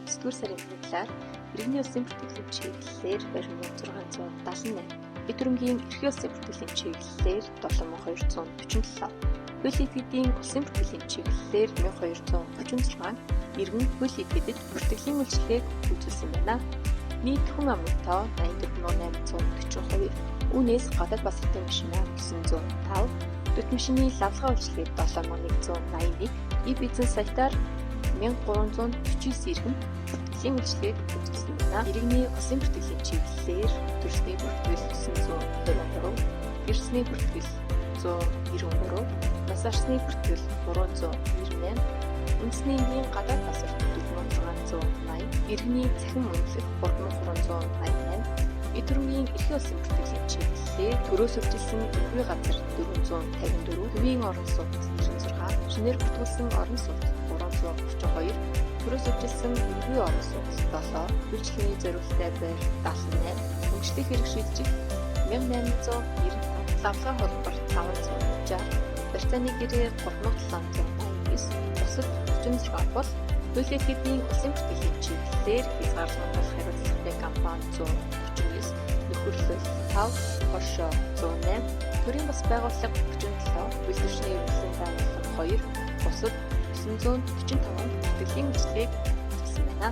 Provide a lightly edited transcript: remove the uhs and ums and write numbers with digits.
9-р сарын 1-ээр иргэний улсын бүртгэлийн чиглэлээр 2678, эд хөрөнгийн эрхийн улсын бүртгэлийн чиглэлээр 7247, хууль этгээдийн улсын бүртгэлийн чиглэлээр 1236 иргэн хууль этгээдэд бүртгэлийн үйлчлэгийг үзүүлсэн байна. Нийт хүн амын тоо 84842, үүнээс гадаад бас хотын машина 905, дүрт машины лавлгаа үйлчлэгийг 7181, e-бизнес сайтаар 1349 иргэн бүртгэлийн үйлчлэгийг үзүүлсэн байна. Иргэний улсын бүртгэлийн чиглэлээр төрсний бүртгэл 923, гэрсний бүртгэл 193, нас барсны бүртгэл 398, үндэсний эмнэлгийн гадаад басар 4680, иргэний цахим үнэлэх 3388, эд хөрөнгийн эрхийн улсын бүртгэлийн чиглэлээр төрөөс өвчлсөн эрхүй газар 454, төвийн орон сууц 96, шинээр бүртгүүлсэн орон сууц 332, төрөөс өвчлсөн эрхүй орон сууц 7, үйлчлэгийн зориулалттай байр 78, хөнгөлөлтийг хэрэг шийдчих 1895, лавлгаа холбор 560, барьцааны гэрээ 3789, бусад 46 бол хууль этгээдийн улсын бүртгэлийн чиглэлээр хязгаарлалтын хариуцлагатай компани 149, нөхөрлөл 5, хошоо 108, төрийн бас байгууллага 47, үйлдвэрчний ерөнхийлөгчийн байгууллага 2, бусад 945 бүртгэлийн үйлчлэгийг үзүүлсэн байна.